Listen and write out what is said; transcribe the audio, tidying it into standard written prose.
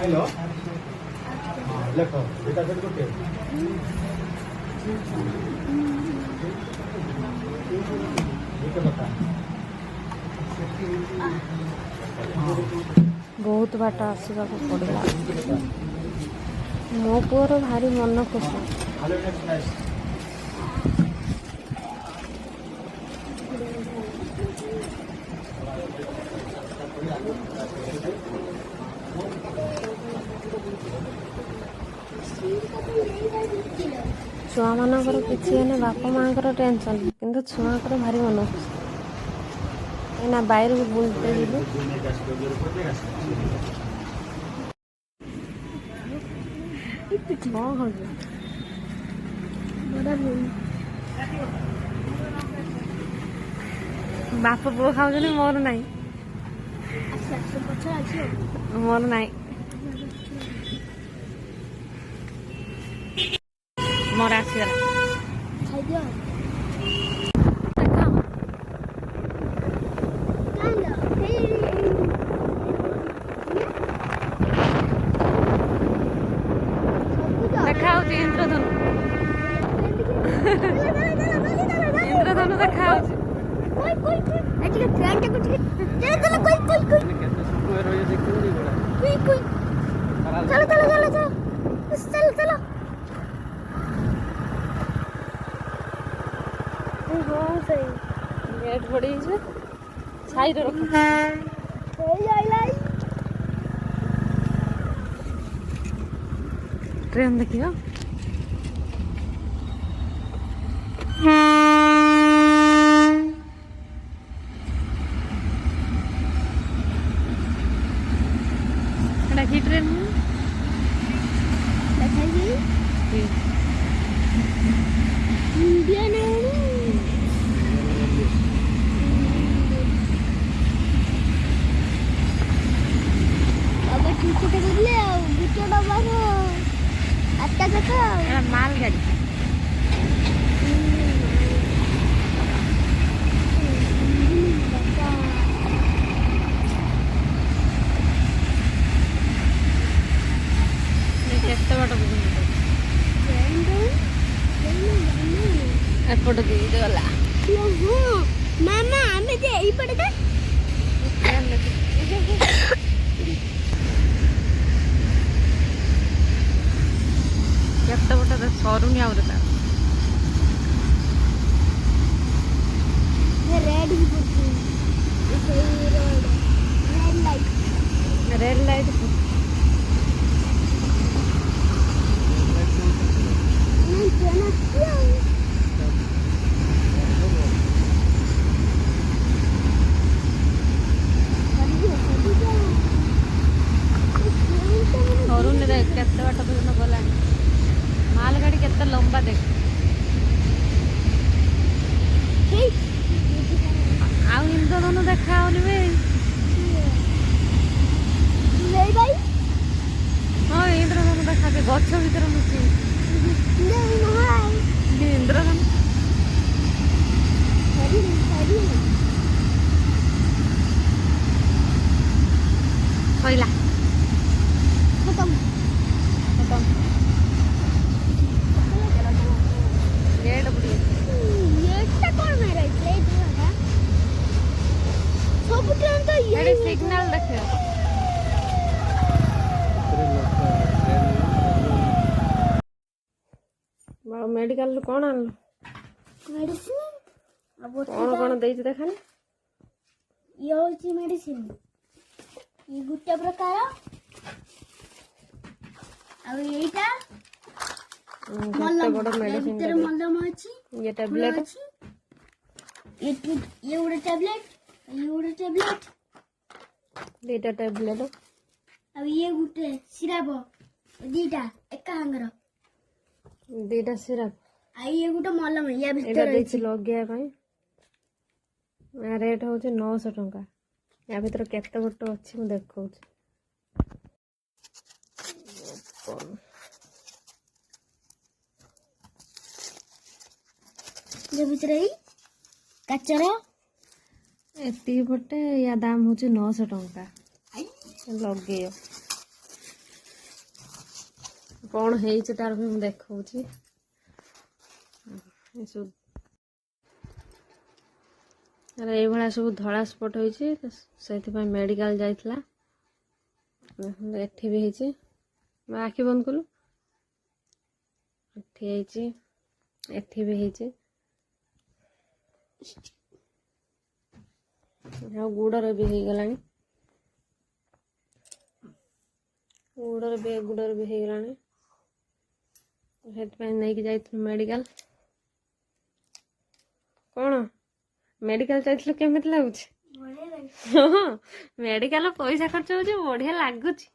Hello लेखो बेटा से कोटे बहुत बाट आसवा पड़ा मो पुअर भारी मन खुशी छुआ मानकर किसी है बापा माँ टेंशन किंतु छुआ भारी मन खुशी कहीं बाहर को बुलते जी बाप पुओ खाऊ मोर ना मोर ना मोर आसगला देखा इंद्रधनु इंद्रधनु देखा गेट पड़ी छाई रख ट्रेन देखियो की ट्रेन माल गाड़ी केते बाट एपट गला मामा आमे जे एई पड़े दे केते बाट सरुनी आउरे ता रेड ही पड़ती रेड लाइट सरुनी केते बाट पर्यंत गला माल गाड़ी केते लंबा देख ସିଗ୍ନାଲ ଦେଖେଇବ। ମେଡିକାଲରୁ କ'ଣ ଆଣିଲୁ? ମେଡିସିନ କ'ଣ କ'ଣ ଦେଇଛି ଦେଖାନି। ଇଏ ହଉଛି ମେଡିସିନ, ଇଏ ଗୋଟେ ପ୍ରକାର, ଆଉ ଏଇଟା କେତେ ବଡ଼ ମେଡିସିନ ଭିତରେ ମଲମ ଅଛି, ଇଏ ଟ୍ୟାବଲେଟ୍ ଅଛି, ଇଏ ଗୋଟେ ଟ୍ୟାବଲେଟ, ଇଏ ଗୋଟେ ଟ୍ୟାବଲେଟ, ଦୁଇଟା ଟ୍ୟାବଲେଟ୍, ଆଉ ଇଏ ଗୋଟେ ସିରାପ, ଦିଟା ଏକା ସାଙ୍ଗର, ଦୁଇଟା ସିରାପ, ଆଉ ଇଏ ଗୋଟେ ମଲମ ୟା ଏଇଟା ଭିତରେ ଦେଇଛି ଲଗେଇବା ପାଇଁ। ରେଟ୍ ହେଉଛି 900 ଟଙ୍କା। ୟା ଭିତରେ କେତେ ଗୋଟେ ଅଛି ମୁଁ ଦେଖଉଛି। ଇଏ ଭିତରେ ଏଇ କାଚର ଏତିକି ପଟେ ୟା ଦାମ ହେଉଛି 900 ଟଙ୍କା। ଲଗେଇବ କ'ଣ ହେଇଛି ତାର ବି ମୁଁ ଦେଖଉଛି। ଏସବୁ ଏଇଭଳିଆ ସବୁ ଧଳା ସ୍ପଟ୍ ହେଇଛି, ସେଇଥିପାଇଁ ମେଡ଼ିକାଲ ଯାଇଥିଲା। ଏଠି ବି ହେଇଛି, ଆଖି ବନ୍ଦ କଲୁ, ଏଠି ହେଇଛି, ଏଠି ବି ହେଇଛି, ଆଉ ଗୋଡ଼ରେ ବି ହେଇଗଲାଣି, ଗୋଡ଼ରେ ବି ହେଇଗଲାଣି। ସେଥିପାଇଁ ନେଇକି ଯାଇଥିଲୁ ମେଡ଼ିକାଲ। କ'ଣ ମେଡ଼ିକାଲ ଯାଇଥିଲୁ, କେମିତି ଲାଗୁଛି? ବଢିଆ ଲାଗେ। ହଁ, ମେଡ଼ିକାଲ ପଇସା ଖର୍ଚ୍ଚ ହେଉଛି, ବଢ଼ିଆ ଲାଗୁଛି।